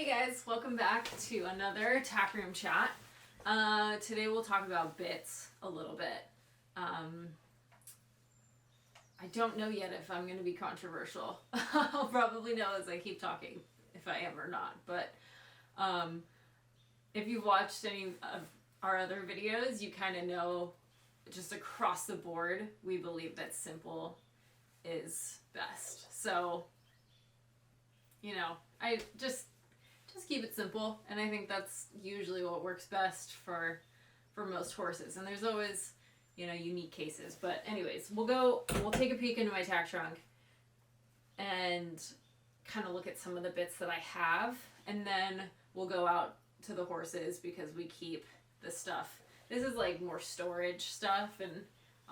Hey guys, welcome back to another tack room chat. Today we'll talk about bits a little bit. I don't know yet if I'm going to be controversial. I'll probably know as I keep talking if I am or not. But if you've watched any of our other videos, you kind of know just across the board we believe that simple is best. So, you know, I just keep it simple, and I think that's usually what works best for most horses. And there's always, you know, unique cases. But anyways, we'll take a peek into my tack trunk and kind of look at some of the bits that I have, and then we'll go out to the horses because we keep the stuff. This is like more storage stuff, and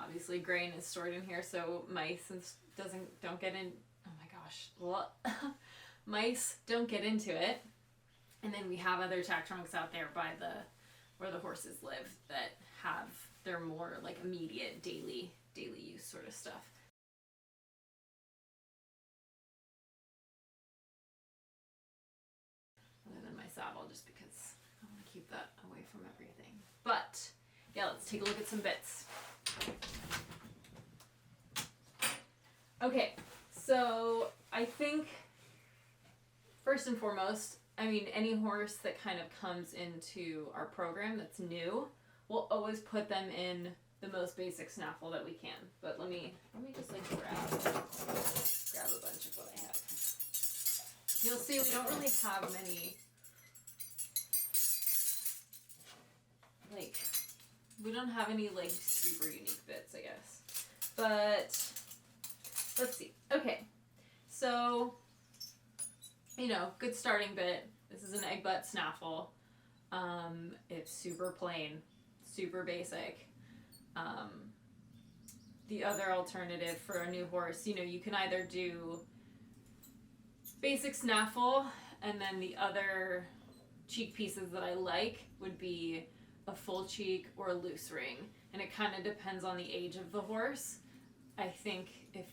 obviously grain is stored in here so mice don't get in. Oh my gosh, mice don't get into it. And then we have other tack trunks out there by where the horses live that have their more like immediate daily use sort of stuff. Other than my saddle, just because I want to keep that away from everything. But yeah, let's take a look at some bits. Okay, so I think first and foremost, I mean, any horse that kind of comes into our program that's new, we'll always put them in the most basic snaffle that we can. But let me just like grab a bunch of what I have. You'll see we don't really have many, like, we don't have any like super unique bits, I guess. But let's see. Okay, so, you know, good starting bit. This is an egg butt snaffle. It's super plain, super basic. The other alternative for a new horse, you know, you can either do basic snaffle, and then the other cheek pieces that I like would be a full cheek or a loose ring. And it kind of depends on the age of the horse. I think if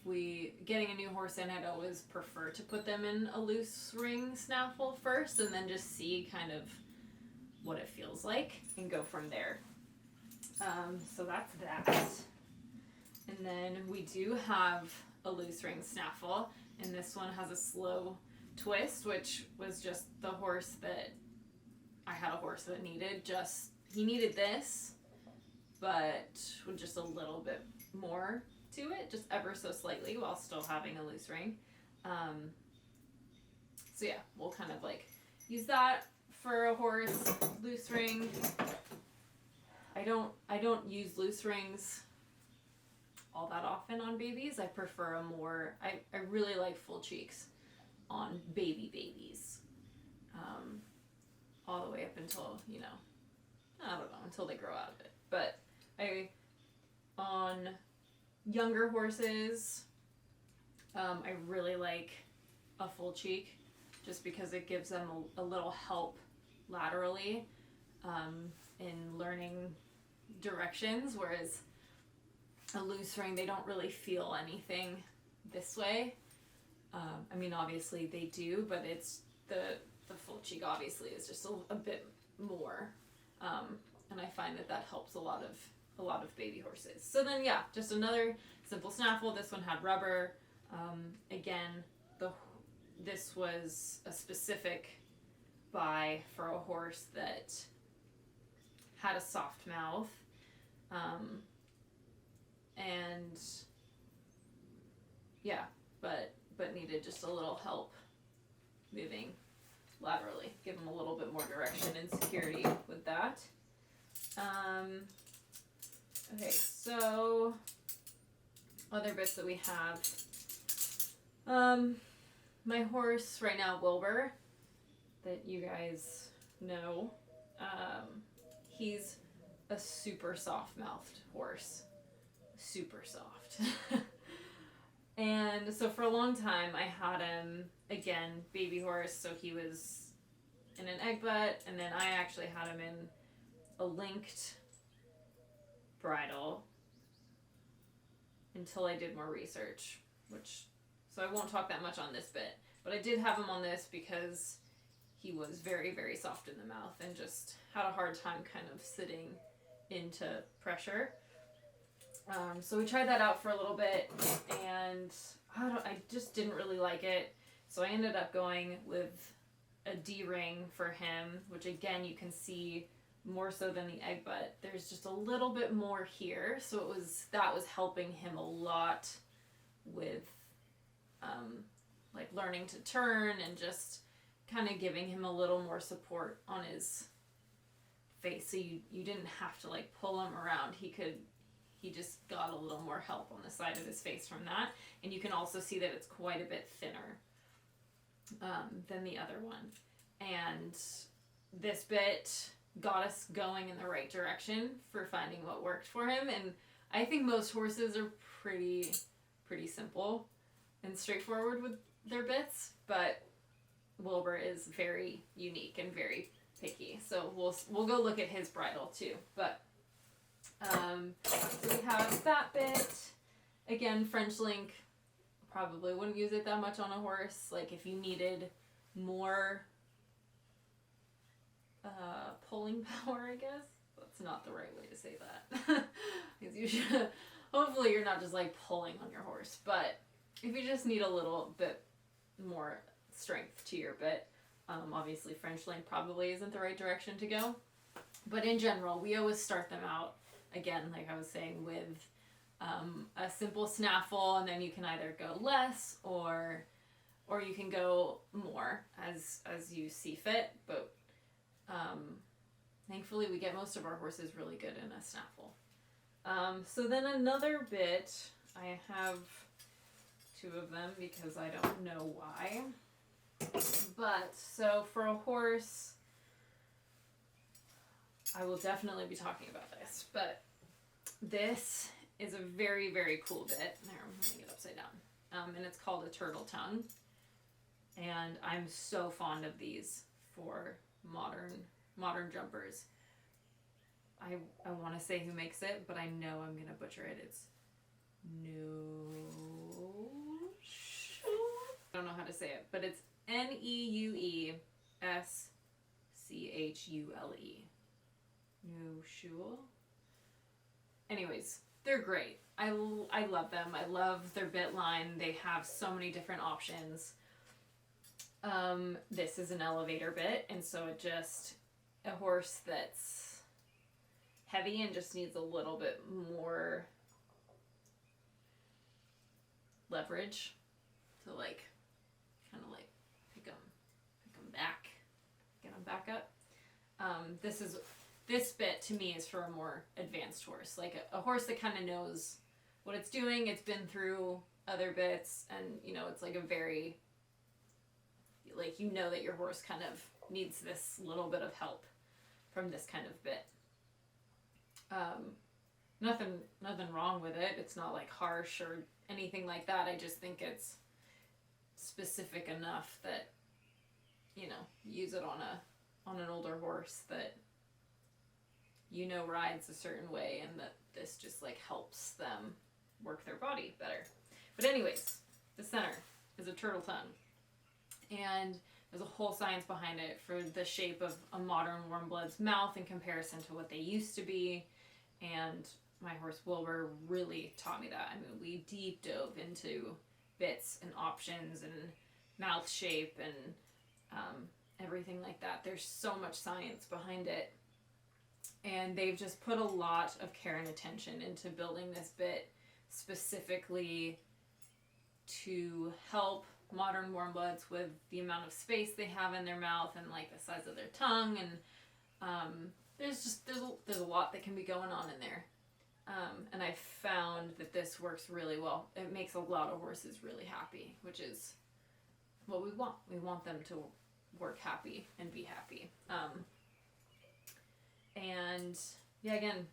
getting a new horse in, I'd always prefer to put them in a loose ring snaffle first and then just see kind of what it feels like and go from there. So that's that. And then we do have a loose ring snaffle, and this one has a slow twist, which was just the horse that I had a horse that he needed this, but with just a little bit more to it, just ever so slightly, while still having a loose ring. So yeah, we'll kind of like use that for a horse. Loose ring. I don't use loose rings all that often on babies. I prefer I really like full cheeks on babies. All the way up until, you know, I don't know, until they grow out of it. But on younger horses, I really like a full cheek just because it gives them a little help laterally in learning directions, whereas a loose ring, they don't really feel anything this way. I mean, obviously they do, but it's the full cheek obviously is just a bit more, and I find that helps a lot of baby horses. So then, yeah, just another simple snaffle. This one had rubber. Again, this was a specific buy for a horse that had a soft mouth, and yeah, but needed just a little help moving laterally. Give him a little bit more direction and security with that. Okay, so other bits that we have. My horse right now, Wilbur, that you guys know, he's a super soft-mouthed horse. Super soft. And so for a long time I had him, again, baby horse, so he was in an egg butt, and then I actually had him in a linked bridle until I did more research, so I won't talk that much on this bit, but I did have him on this because he was very, very soft in the mouth and just had a hard time kind of sitting into pressure. So we tried that out for a little bit, and I just didn't really like it. So I ended up going with a D-ring for him, which again you can see more so than the egg butt. There's just a little bit more here, so that was helping him a lot with like learning to turn and just kind of giving him a little more support on his face. So you didn't have to like pull him around. He just got a little more help on the side of his face from that. And you can also see that it's quite a bit thinner than the other one. And this bit got us going in the right direction for finding what worked for him. And I think most horses are pretty simple and straightforward with their bits, but Wilbur is very unique and very picky. So we'll go look at his bridle too. But so we have that bit. Again, French link, probably wouldn't use it that much on a horse. Like if you needed more pulling power, I guess. That's not the right way to say that. Because you should, hopefully you're not just like pulling on your horse. But if you just need a little bit more strength to your bit, obviously French link probably isn't the right direction to go. But in general, we always start them out, again, like I was saying, with a simple snaffle, and then you can either go less or you can go more as you see fit. But thankfully we get most of our horses really good in a snaffle. So then another bit, I have two of them because I don't know why. But so for a horse, I will definitely be talking about this, but this is a very, very cool bit. There, I'm putting it upside down. And it's called a turtle tongue. And I'm so fond of these for modern jumpers. I want to say who makes it, but I know I'm going to butcher it. It's I don't know how to say it, but it's Neueschule. Neueschule. Anyways, they're great. I love them. I love their bit line. They have so many different options. This is an elevator bit, and so it just, a horse that's heavy and just needs a little bit more leverage to like kind of like pick them back, get them back up. This bit to me is for a more advanced horse, like a horse that kind of knows what it's doing. It's been through other bits, and it's like a very, like, that your horse kind of needs this little bit of help from this kind of bit. Nothing wrong with it. It's not like harsh or anything like that. I just think it's specific enough that use it on an older horse that rides a certain way, and that this just like helps them work their body better. But anyways, the center is a turtle tongue, and there's a whole science behind it for the shape of a modern warm blood's mouth in comparison to what they used to be. And my horse Wilbur really taught me that. I mean, we deep dove into bits and options and mouth shape and everything like that. There's so much science behind it, and they've just put a lot of care and attention into building this bit specifically to help modern warm bloods with the amount of space they have in their mouth and like the size of their tongue, and there's a lot that can be going on in there. And I found that this works really well. It makes a lot of horses really happy, which is what we want. We want them to work happy and be happy. And yeah, again,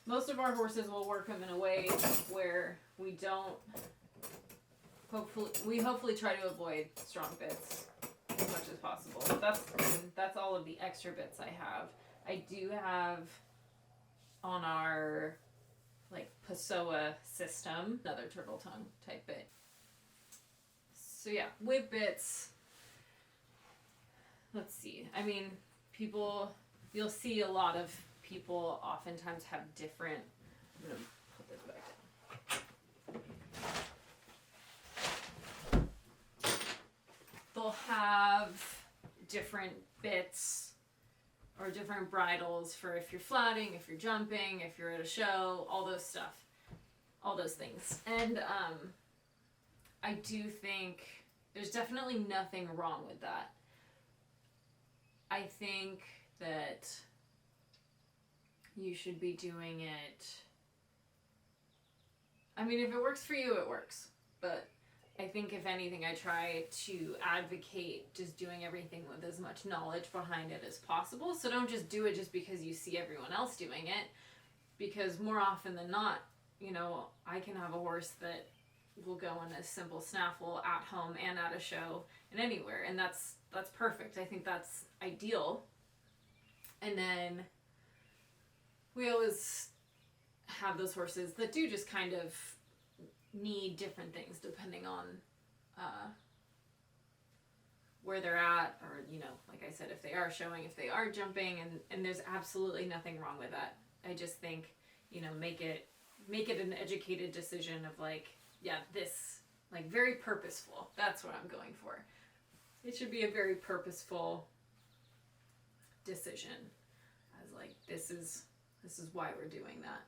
most of our horses will work them in a way where we hopefully try to avoid strong bits as much as possible. That's all of the extra bits I have. I do have on our like Pessoa system another turtle tongue type bit. So yeah, with bits, let's see. I mean, you'll see a lot of people oftentimes have different, I'm going to put this back down. They'll have different bits or different bridles for if you're flatting, if you're jumping, if you're at a show, all those things. And I do think there's definitely nothing wrong with that. I think that you should be doing it. I mean, if it works for you, it works. But I think if anything, I try to advocate just doing everything with as much knowledge behind it as possible. So don't just do it just because you see everyone else doing it. Because more often than not, you know, I can have a horse that will go in a simple snaffle at home and at a show and anywhere. And that's perfect. I think that's ideal. And then we always have those horses that do just kind of need different things depending on where they're at, or, you know, like I said, if they are showing, if they are jumping, and there's absolutely nothing wrong with that. I just think, you know, make it an educated decision of like, yeah, this, like, very purposeful. That's what I'm going for. It should be a very purposeful decision as like, this is why we're doing that.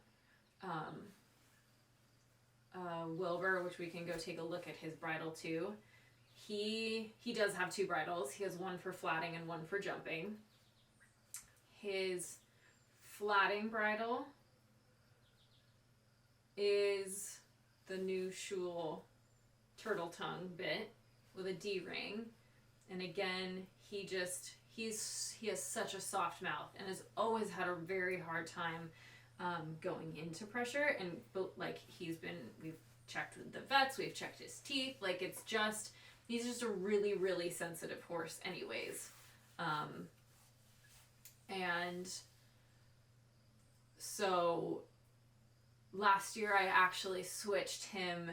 Wilbur, which we can go take a look at his bridle too. He does have two bridles. He has one for flatting and one for jumping. His flatting bridle is the new Schul turtle tongue bit with a D-ring. And again, he has such a soft mouth and has always had a very hard time going into pressure. And like, we've checked with the vets, we've checked his teeth. Like, he's just a really, really sensitive horse anyways. And so last year I actually switched him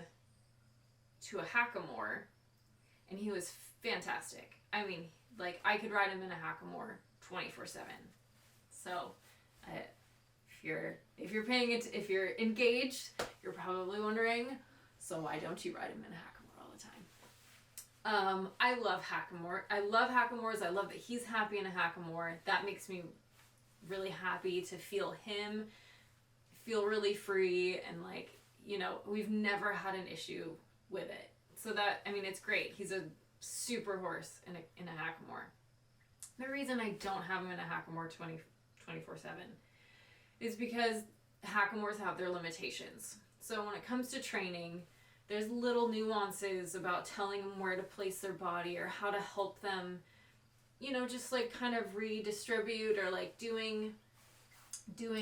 to a hackamore, and he was fantastic. I mean, like, I could ride him in a hackamore 24/7. So if you're engaged, you're probably wondering, so why don't you ride him in a hackamore all the time? I love hackamore. I love hackamores. I love that he's happy in a hackamore. That makes me really happy to feel him feel really free, and like, you know, we've never had an issue with it. So that, I mean, it's great. He's a super horse in a hackamore. The reason I don't have him in a hackamore 24/7 is because hackamores have their limitations. So when it comes to training, there's little nuances about telling them where to place their body or how to help them, you know, just like kind of redistribute or like doing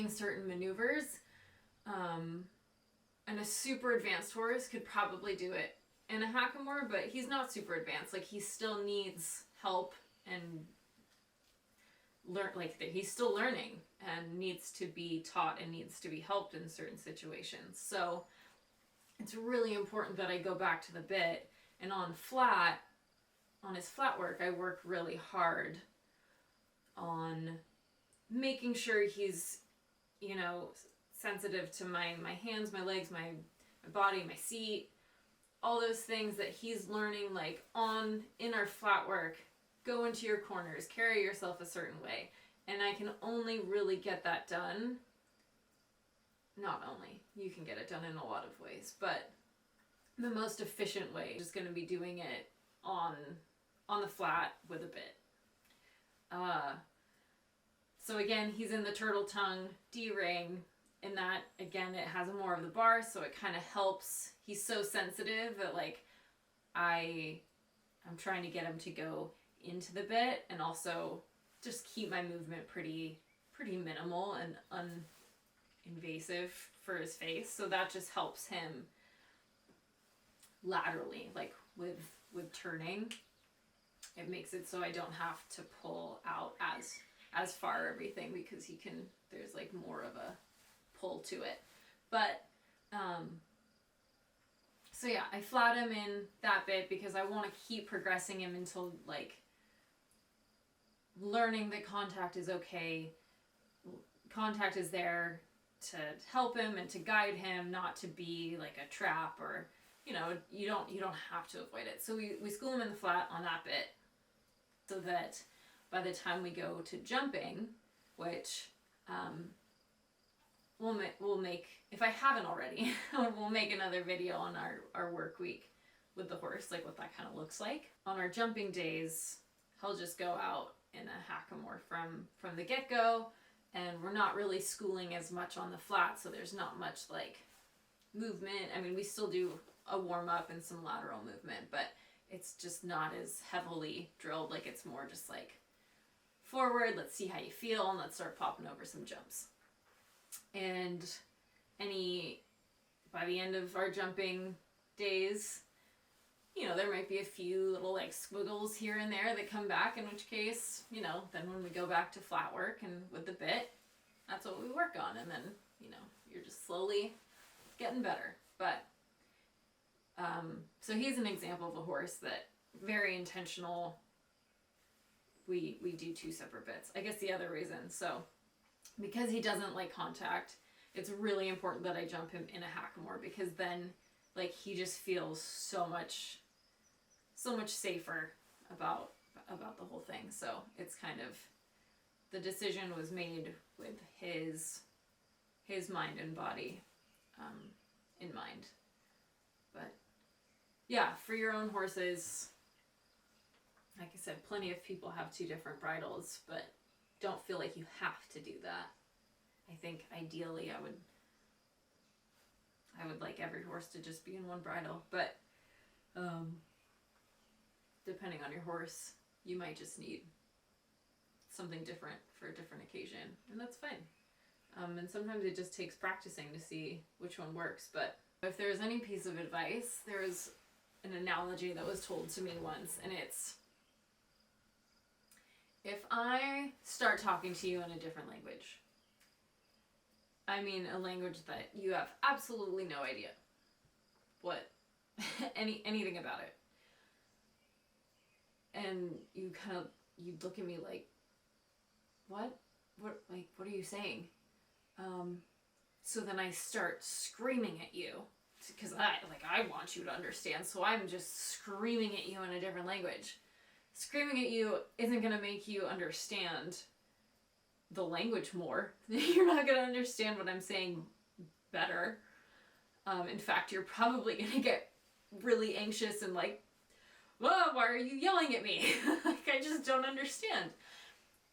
certain maneuvers. And a super advanced horse could probably do it in a hackamore, but he's not super advanced. Like, he still needs help and he's still learning and needs to be taught and needs to be helped in certain situations. So it's really important that I go back to the bit, and on his flat work, I work really hard on making sure he's, you know, sensitive to my hands, my legs, my body, my seat, all those things that he's learning, like, in our flat work. Go into your corners, carry yourself a certain way. And I can only really get that done. Not only, you can get it done in a lot of ways, but the most efficient way is going to be doing it on the flat with a bit. So again, he's in the turtle tongue D-ring, and that, again, it has more of the bar, so it kind of helps. He's so sensitive that, like, I'm trying to get him to go into the bit and also just keep my movement pretty minimal and uninvasive for his face. So that just helps him laterally, like with turning. It makes it so I don't have to pull out as far everything, because there's like more of a pull to it. But so yeah, I flat him in that bit because I want to keep progressing him until, like, learning that contact is okay. Contact is there to help him and to guide him, not to be like a trap, or you don't have to avoid it. So we school him in the flat on that bit, so that by the time we go to jumping, which we'll make, if I haven't already, we'll make another video on our work week with the horse, like what that kind of looks like. On our jumping days, he'll just go out in a hackamore from the get-go, and we're not really schooling as much on the flat, so there's not much like movement. I mean, we still do a warm-up and some lateral movement, but it's just not as heavily drilled. Like, it's more just like forward, let's see how you feel, and let's start popping over some jumps. And by the end of our jumping days, there might be a few little like squiggles here and there that come back, in which case, then when we go back to flat work and with the bit, that's what we work on. And then, you're just slowly getting better. But, so he's an example of a horse that very intentional. We do 2 separate bits. I guess the other reason, so because he doesn't like contact, it's really important that I jump him in a hackamore, because then like he just feels so much safer about the whole thing. So it's kind of, the decision was made with his mind and body in mind. But yeah, for your own horses, like I said, plenty of people have 2 different bridles, but don't feel like you have to do that. I think ideally I would like every horse to just be in one bridle, but depending on your horse, you might just need something different for a different occasion, and that's fine. And sometimes it just takes practicing to see which one works. But if there's any piece of advice, there's an analogy that was told to me once, and it's, if I start talking to you in a different language, I mean a language that you have absolutely no idea what anything about it, and you look at me like, what are you saying? So then I start screaming at you, because I want you to understand, so I'm just screaming at you in a different language. Screaming at you isn't going to make you understand the language more. You're not going to understand what I'm saying better. In fact, you're probably going to get really anxious and like, whoa, why are you yelling at me? Like, I just don't understand.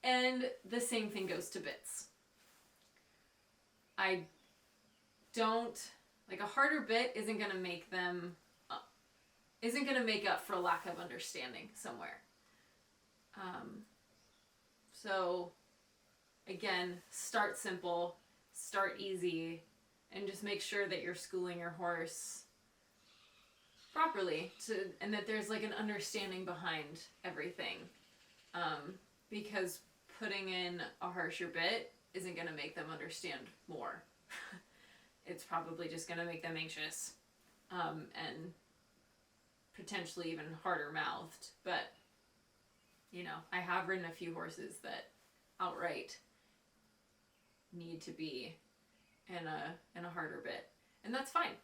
And the same thing goes to bits. I don't, like, a harder bit isn't going to make up for a lack of understanding somewhere. So again, start simple, start easy, and just make sure that you're schooling your horse properly, and that there's like an understanding behind everything. Because putting in a harsher bit isn't going to make them understand more. It's probably just going to make them anxious, and potentially even harder mouthed. But I have ridden a few horses that outright need to be in a harder bit, and that's fine.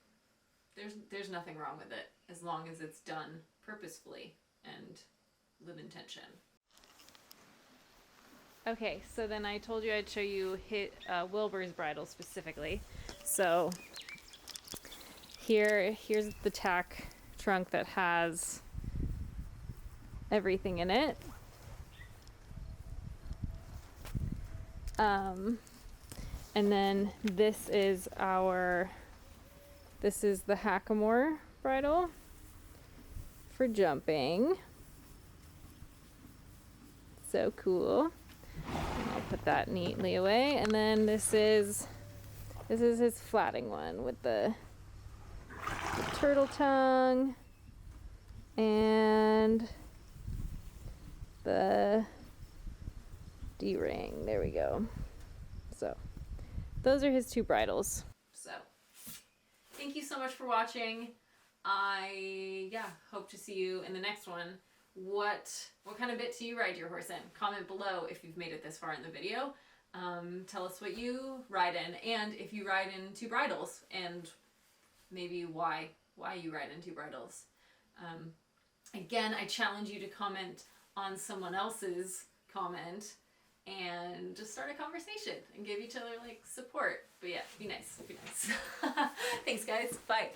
There's nothing wrong with it, as long as it's done purposefully and with intention. Okay, so then I told you I'd show you Wilbur's bridle specifically. So here's the tack trunk that has everything in it. And then this is the hackamore bridle for jumping. So cool. I'll put that neatly away. And then this is his flatting one with the turtle tongue and the D-ring. There we go. So those are his 2 bridles. So thank you so much for watching. I hope to see you in the next one, what kind of bit do you ride your horse in? Comment below if you've made it this far in the video. Tell us what you ride in, and if you ride in 2 bridles, and maybe why you ride in 2 bridles. Again, I challenge you to comment on someone else's comment and just start a conversation and give each other like support. But yeah, be nice. Thanks guys. Bye.